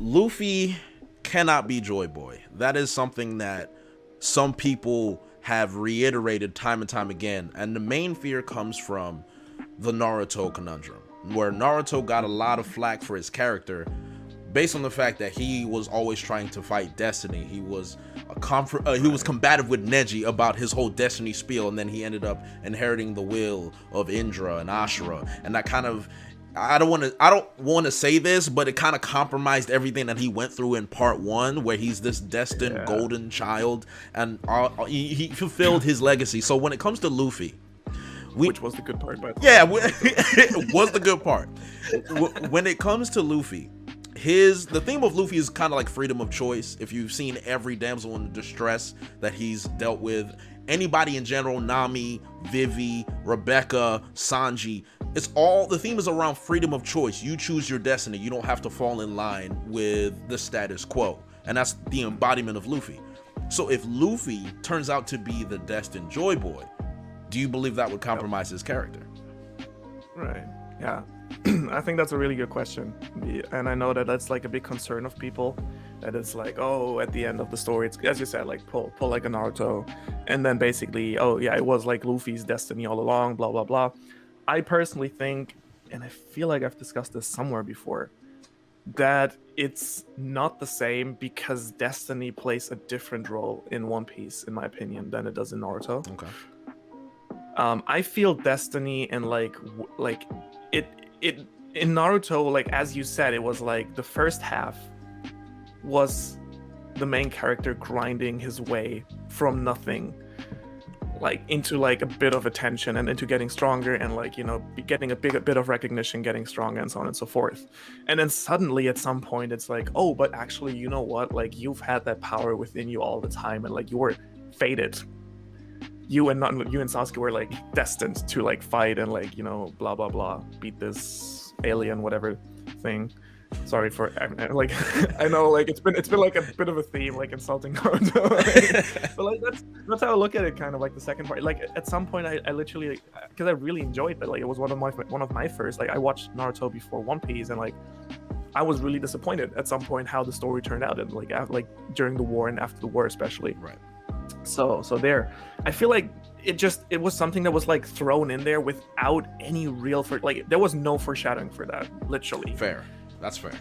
Luffy cannot be Joyboy. That is something that some people have reiterated time and time again, and the main fear comes from the Naruto conundrum, where Naruto got a lot of flack for his character based on the fact that he was always trying to fight destiny. He was he was combative with Neji about his whole destiny spiel, and then he ended up inheriting the will of Indra and Ashura, and that kind of, I don't want to say this, but it kind of compromised everything that he went through in part 1, where he's this destined golden child, and he fulfilled his legacy. So when it comes to Luffy, which was the good part, by the way. Yeah, it was the good part. When it comes to Luffy, the theme of Luffy is kind of like freedom of choice. If you've seen every damsel in distress that he's dealt with, anybody in general, Nami, Vivi, Rebecca, Sanji, the theme is around freedom of choice. You choose your destiny. You don't have to fall in line with the status quo. And that's the embodiment of Luffy. So if Luffy turns out to be the destined Joyboy, do you believe that would compromise his character? Right. Yeah. I think that's a really good question. And I know that that's like a big concern of people, that it's like, oh, at the end of the story, it's, as you said, like pull like a Naruto, and then basically, oh yeah, it was like Luffy's destiny all along, blah, blah, blah. I personally think, and I feel like I've discussed this somewhere before, that it's not the same, because destiny plays a different role in One Piece, in my opinion, than it does in Naruto. Okay. I feel destiny and like it in Naruto, like as you said, it was like the first half was the main character grinding his way from nothing, like into like a bit of attention and into getting stronger, and like, you know, getting a bit of recognition, getting stronger, and so on and so forth. And then suddenly at some point it's like, oh, but actually, you know what, like you've had that power within you all the time, and like you were fated. You and Sasuke were like destined to like fight and like, you know, blah blah blah, beat this alien whatever thing. Sorry for like I know like it's been like a bit of a theme, like insulting Naruto, right? But like that's how I look at it, kind of like the second part. Like at some point I literally, because I really enjoyed that, like it was one of my first, like I watched Naruto before One Piece, and like I was really disappointed at some point how the story turned out, and like during the war and after the war especially. Right. So there, I feel like it was something that was like thrown in there without any real like there was no foreshadowing for that, literally. Fair. That's fair.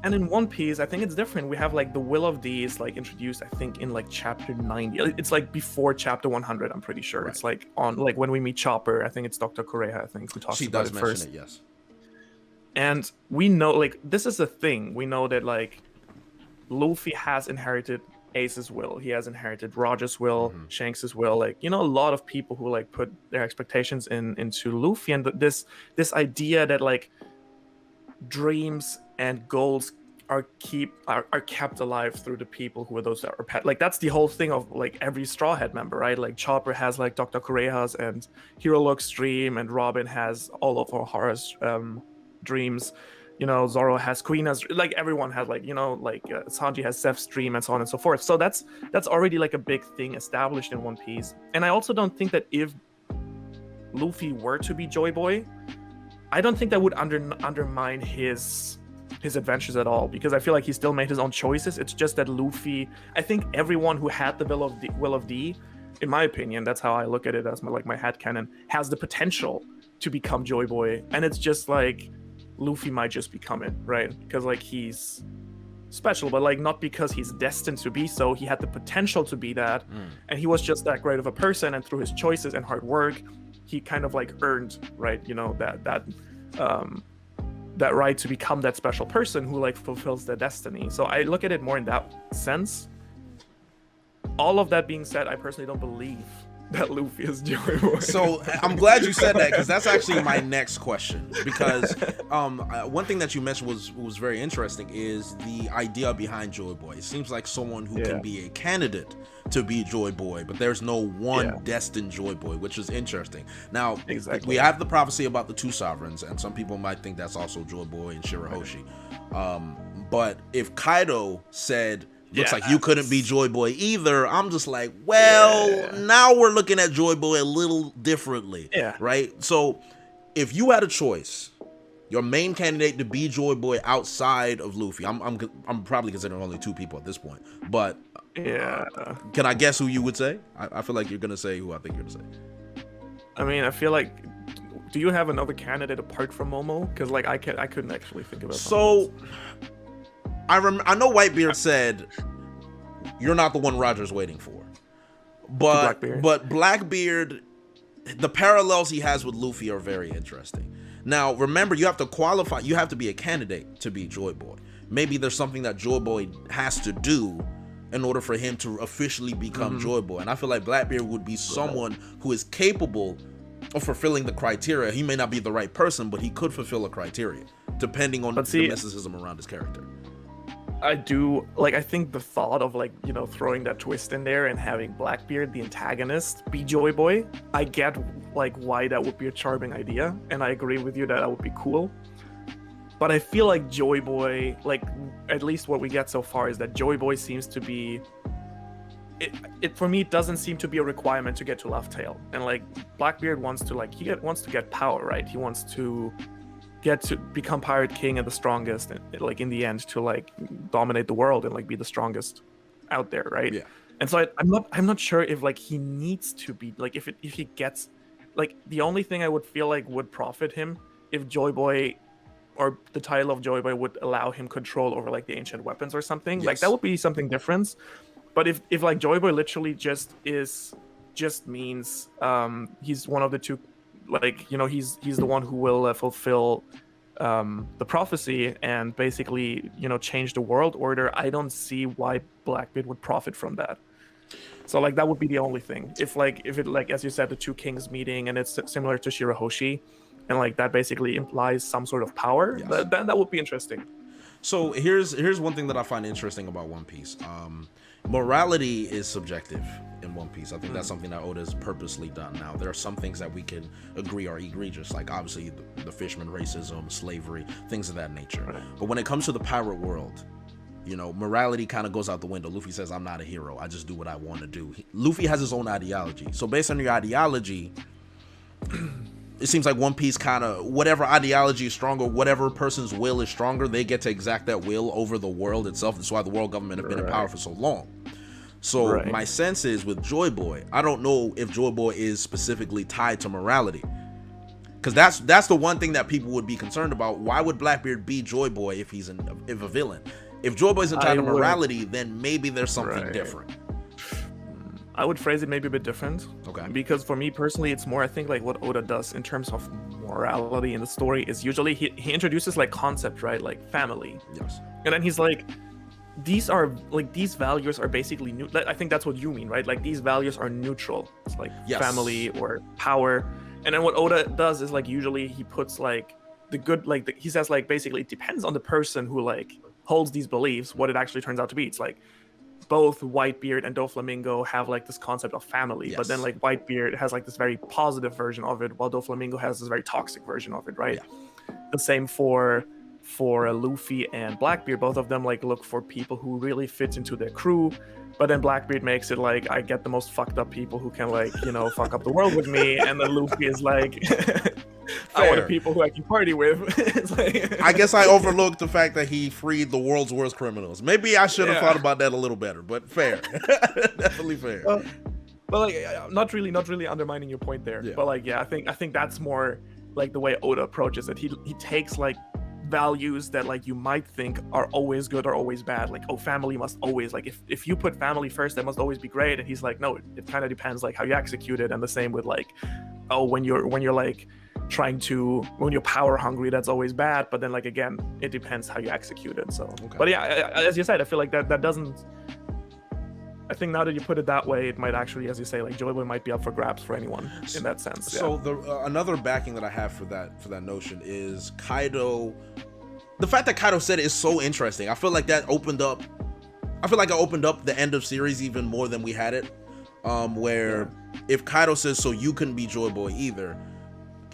And in One Piece, I think it's different. We have like the Will of D is like introduced, I think, in like chapter 90. It's like before chapter 100, I'm pretty sure. Right. It's like on like when we meet Chopper, I think it's Dr. Correa, I think, who talks about it first. She does mention it, yes. And we know, like, this is the thing. We know that like Luffy has inherited Ace's will. He has inherited Roger's will, Shanks's will. Like, you know, a lot of people who like put their expectations into Luffy, and this idea that like dreams and goals are kept alive through the people who are those that are pet. Like that's the whole thing of like every Straw Hat member, right? Like Chopper has like Dr. Correa's and Hero Luke's dream, and Robin has all of Ohara's dreams. You know, Zoro has Kuina's, like everyone has like, you know, like Sanji has Zeph's dream, and so on and so forth. So that's already like a big thing established in One Piece. And I also don't think that if Luffy were to be Joyboy, I don't think that would undermine his adventures at all, because I feel like he still made his own choices. It's just that Luffy, I think everyone who had the will of D, in my opinion, that's how I look at it as my headcanon, has the potential to become Joyboy. And it's just like Luffy might just become it, right? Because like he's special, but like not because he's destined to be so. He had the potential to be that, and he was just that great of a person, and through his choices and hard work, he kind of like earned, right, you know, that right to become that special person who like fulfills their destiny. So I look at it more in that sense. All of that being said, I personally don't believe that Luffy is Joyboy. So I'm glad you said that, because that's actually my next question. Because one thing that you mentioned was very interesting is the idea behind Joyboy. It seems like someone who can be a candidate to be Joyboy, but there's no one destined Joyboy, which is interesting. Now, we have the prophecy about the two sovereigns, and some people might think that's also Joyboy and Shirahoshi. But if Kaido said, looks like you couldn't be Joyboy either, I'm just like, well, now we're looking at Joyboy a little differently, right? So if you had a choice, your main candidate to be Joy Boy outside of Luffy. I'm probably considering only 2 people at this point, but Yeah. can I guess who you would say? I feel like you're gonna say who I think you're gonna say. I mean, I feel like. Do you have another candidate apart from Momo? Because like I couldn't actually think about. So I know Whitebeard said you're not the one Roger's waiting for, but Blackbeard, the parallels he has with Luffy are very interesting. Now remember, you have to qualify. You have to be a candidate to be Joy Boy. Maybe there's something that Joy Boy has to do in order for him to officially become Joy Boy, and I feel like Blackbeard would be someone who is capable of fulfilling the criteria. He may not be the right person, but he could fulfill a criteria depending on the mysticism around his character. I do like. I think the thought of like throwing that twist in there and having Blackbeard, the antagonist, be Joy Boy. I get like why that would be a charming idea, and I agree with you that would be cool. But I feel like Joy Boy, like at least what we get so far is that Joy Boy seems to be. It for me, it doesn't seem to be a requirement to get to Laugh Tale, and like Blackbeard wants to wants to get power, right? He wants to get to become Pirate King and the strongest, and like in the end to like dominate the world and like be the strongest out there, right? Yeah. And so I'm not sure if like he needs to be like if he gets like the only thing I would feel like would profit him if Joy Boy or the title of Joy Boy would allow him control over like the ancient weapons or something. Yes. Like that would be something different. But if like Joy Boy literally just means he's one of the 2, like he's the one who will fulfill the prophecy and basically change the world order. I don't see why Blackbeard would profit from that. So like that would be the only thing. If it like as you said, the 2 kings meeting and it's similar to Shirahoshi, and like that basically implies some sort of power, yes. that would be interesting. So here's one thing that I find interesting about One Piece. Morality is subjective in One Piece. I think that's something that Oda's purposely done. Now, there are some things that we can agree are egregious, like obviously the fisherman racism, slavery, things of that nature. Right. But when it comes to the pirate world, morality kind of goes out the window. Luffy says, I'm not a hero. I just do what I want to do. Luffy has his own ideology. So based on your ideology, it seems like One Piece kind of, whatever ideology is stronger, whatever person's will is stronger, they get to exact that will over the world itself. That's why the world government have been in power for so long. So my sense is with Joy Boy, I don't know if Joy Boy is specifically tied to morality. Because that's the one thing that people would be concerned about. Why would Blackbeard be Joy Boy if he's if a villain? If Joy Boy isn't tied to morality, then maybe there's something different. I would phrase it maybe a bit different. Okay. Because for me personally, it's more I think like what Oda does in terms of morality in the story is usually he introduces like concept, right? Like family. Yes. And then he's like, these values are basically new. I think that's what you mean, right? Like these values are neutral. It's like family or power. And then what Oda does is like usually he puts like the good, like he says like basically it depends on the person who like holds these beliefs, what it actually turns out to be. It's like both Whitebeard and Doflamingo have like this concept of family, but then like Whitebeard has like this very positive version of it, while Doflamingo has this very toxic version of it, right? Yeah. The same for Luffy and Blackbeard. Both of them like look for people who really fit into their crew, but then Blackbeard makes it like I get the most fucked up people who can like fuck up the world with me, and then Luffy is like I want the people who I can party with. I guess I overlooked the fact that he freed the world's worst criminals. Maybe I should have thought about that a little better, but fair. Definitely fair. But like not really undermining your point there. Yeah. But like I think that's more like the way Oda approaches it. He takes like values that like you might think are always good or always bad, like family must always, like if you put family first, that must always be great, and he's like no, it kind of depends like how you execute it. And the same with like when you're like when you're power hungry, that's always bad, but then like again it depends how you execute it. So but yeah, as you said, I feel like that doesn't, I think now that you put it that way, it might actually, as you say, like Joyboy might be up for grabs for anyone in that sense. So the another backing that I have for that notion is Kaido. The fact that Kaido said it is so interesting. I feel like it opened up the end of series even more than we had it. Where if Kaido says, so you couldn't be Joyboy either,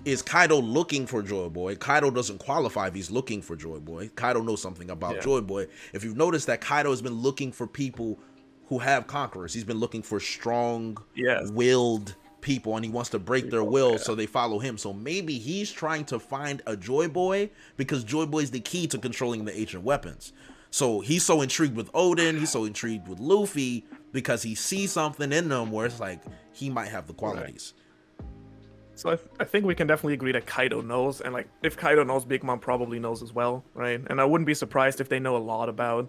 is Kaido looking for Joyboy? Kaido doesn't qualify if he's looking for Joyboy. Kaido knows something about Joyboy. If you've noticed that Kaido has been looking for people who have conquerors. He's been looking for strong-willed people and he wants to break their will, so they follow him. So maybe he's trying to find a Joyboy because Joyboy is the key to controlling the ancient weapons. So he's so intrigued with Odin, he's so intrigued with Luffy because he sees something in them where it's like he might have the qualities. So I think we can definitely agree that Kaido knows, and like if Kaido knows, Big Mom probably knows as well, right? And I wouldn't be surprised if they know a lot about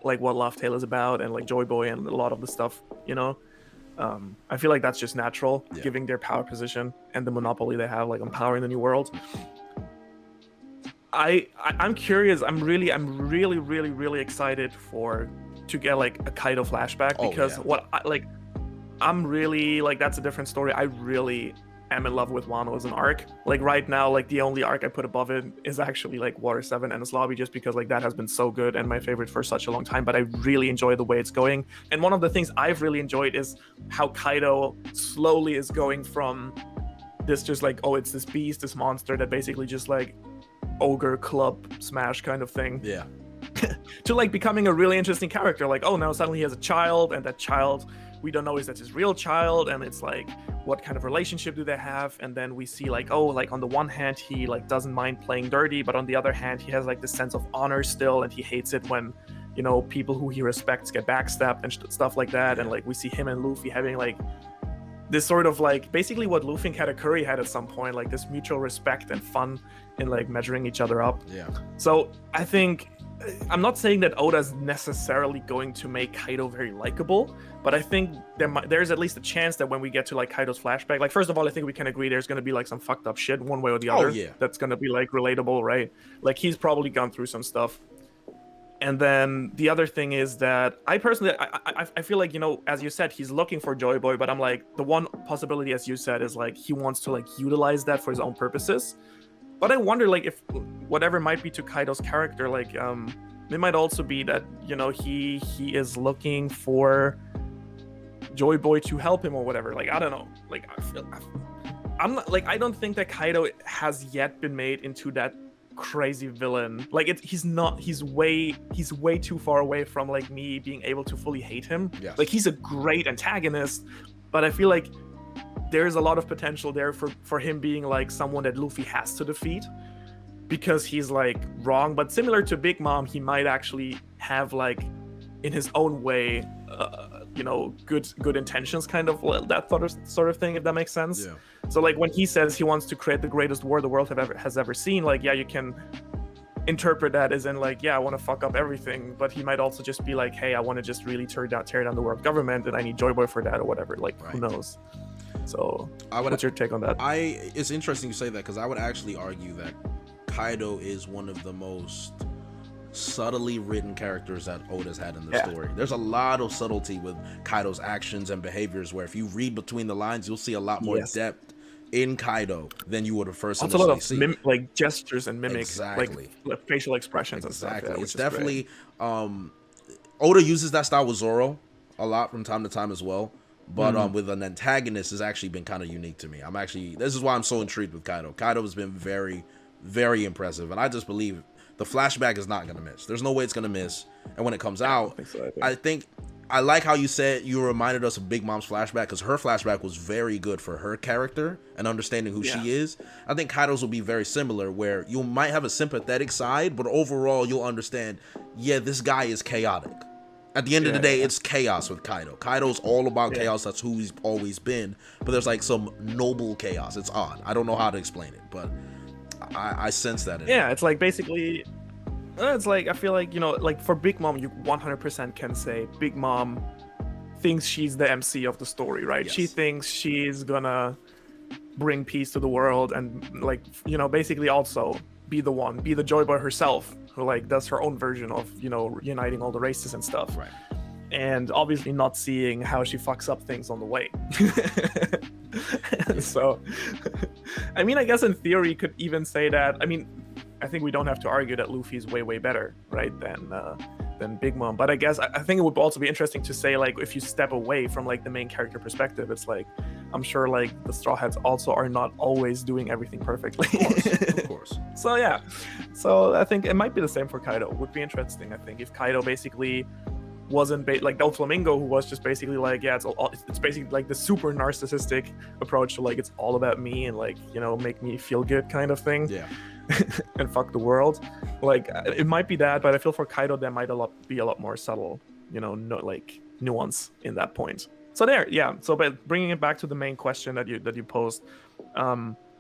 like what Laugh Tale is about and like Joyboy and a lot of the stuff, you know. I feel like that's just natural, given their power position and the monopoly they have like on power in the New World. I'm curious. I'm really excited to get like a Kaido flashback because I'm really like that's a different story. I really am in love with Wano as an arc. Like right now, like the only arc I put above it is actually like Water 7 and Enies Lobby, just because like that has been so good and my favorite for such a long time. But I really enjoy the way it's going. And one of the things I've really enjoyed is how Kaido slowly is going from this just like, oh, it's this beast, this monster that basically just like ogre club smash kind of thing. Yeah. To like becoming a really interesting character. Like, oh, now suddenly he has a child, and that child we don't know is that his real child, and it's like what kind of relationship do they have? And then we see like, oh, like on the one hand he like doesn't mind playing dirty, but on the other hand he has like this sense of honor still, and he hates it when, you know, people who he respects get backstabbed and stuff like that. And like we see him and Luffy having like this sort of like basically what Luffy and Katakuri had at some point, like this mutual respect and fun in like measuring each other up. Yeah. So I think I'm not saying that Oda's necessarily going to make Kaido very likable, but I think there's at least a chance that when we get to like Kaido's flashback, like first of all, I think we can agree there's going to be like some fucked up shit one way or the other. That's going to be like relatable, right? Like he's probably gone through some stuff. And then the other thing is that I personally, I feel like, you know, as you said, he's looking for Joyboy, but I'm like, the one possibility, as you said, is like he wants to like utilize that for his own purposes. But I wonder, like, if whatever might be to Kaido's character, like, it might also be that, you know, he is looking for Joyboy to help him or whatever. Like, I don't know. Like, I'm not, like, I don't think that Kaido has yet been made into that crazy villain. Like, he's way too far away from, like, me being able to fully hate him. Yes. Like, he's a great antagonist, but I feel like there's a lot of potential there for him being like someone that Luffy has to defeat because he's like wrong. But similar to Big Mom, he might actually have like in his own way, you know, good intentions, kind of that sort of thing, if that makes sense. Yeah. So like when he says he wants to create the greatest war the world has ever seen, like, yeah, you can interpret that as in like, yeah, I want to fuck up everything, but he might also just be like, hey, I want to just really tear down the world government, and I need Joyboy for that or whatever. Like, Who knows? So, what's your take on that? It's interesting you say that because I would actually argue that Kaido is one of the most subtly written characters that Oda's had in the story. There's a lot of subtlety with Kaido's actions and behaviors where if you read between the lines, you'll see a lot more depth in Kaido than you would have first initially. It's a lot of like gestures and mimics, exactly. like facial expressions and stuff. Yeah, it's definitely Oda uses that style with Zoro a lot from time to time as well. But with an antagonist has actually been kind of unique to me. This is why I'm so intrigued with Kaido. Kaido has been very, very impressive, and I just believe the flashback is not going to miss. There's no way it's going to miss. And when it comes out, I think I like how you said you reminded us of Big Mom's flashback, because her flashback was very good for her character and understanding who she is. I think Kaido's will be very similar, where you might have a sympathetic side, but overall you'll understand, yeah, this guy is chaotic. At the end of the day, it's chaos with Kaido. Kaido's all about chaos. That's who he's always been. But there's like some noble chaos. It's odd. I don't know how to explain it, but I sense that in it. It's like basically, it's like, I feel like, you know, like for Big Mom, you 100% can say Big Mom thinks she's the MC of the story, right? Yes. She thinks she's gonna bring peace to the world and, like, you know, basically also be the Joyboy herself, who like does her own version of, you know, uniting all the races and stuff. Right. And obviously not seeing how she fucks up things on the way. So, I mean, I guess in theory you could even say that, I mean, I think we don't have to argue that Luffy's way better, right, than Big Mom. But I guess I think it would also be interesting to say, like, if you step away from like the main character perspective, it's like, I'm sure like the Straw Hats also are not always doing everything perfectly. Of course. So yeah, so I think it might be the same for Kaido. It would be interesting, I think, if Kaido basically wasn't like Doflamingo, who was just basically like, yeah, it's basically like the super narcissistic approach to like it's all about me and like, you know, make me feel good kind of thing. Yeah. And fuck the world. Like it might be that, but I feel for Kaido there might be a lot more subtle, you know, no, like nuance in that point. So there, yeah. So but bringing it back to the main question that you posed,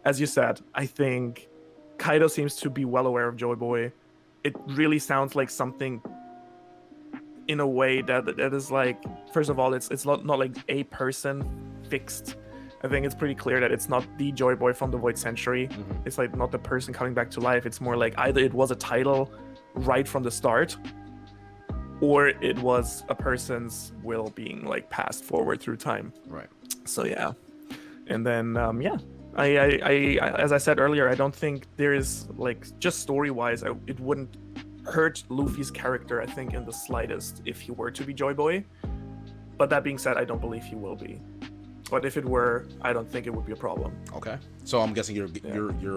as you said, I think Kaido seems to be well aware of Joyboy. It really sounds like something in a way that is like, first of all, it's not like a person fixed. I think it's pretty clear that it's not the Joyboy from the Void Century. It's like not the person coming back to life. It's more like either it was a title right from the start, or it was a person's will being like passed forward through time. Right. So yeah, and then yeah, I as I said earlier, I don't think there is like, just story wise, it wouldn't hurt Luffy's character, I think, in the slightest if he were to be Joyboy. But that being said, I don't believe he will be. But if it were, I don't think it would be a problem. Okay. So I'm guessing your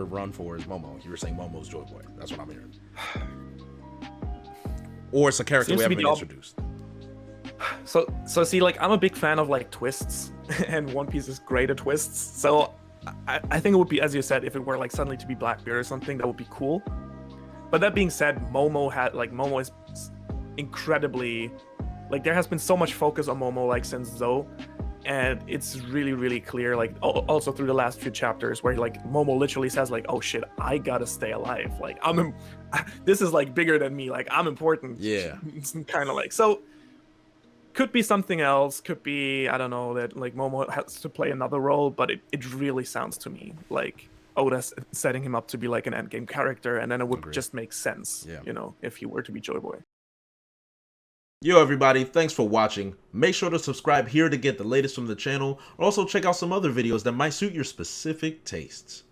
run for is Momo. You were saying Momo's Joyboy. That's what I'm hearing. Or it's a character we haven't been introduced. So see, like, I'm a big fan of like twists, and One Piece is great at twists. So I think it would be, as you said, if it were like suddenly to be Blackbeard or something, that would be cool. But that being said, Momo is incredibly, like, there has been so much focus on Momo like since Zou, and it's really, really clear, like also through the last few chapters where like Momo literally says like, oh shit, I gotta stay alive, like this is like bigger than me, like I'm important. Yeah. It's kind of like, so could be something else, could be, I don't know, that like Momo has to play another role, but it really sounds to me like Oda's setting him up to be like an endgame character, and then it would just make sense, you know, if he were to be Joyboy. Yo everybody, thanks for watching. Make sure to subscribe here to get the latest from the channel, or also check out some other videos that might suit your specific tastes.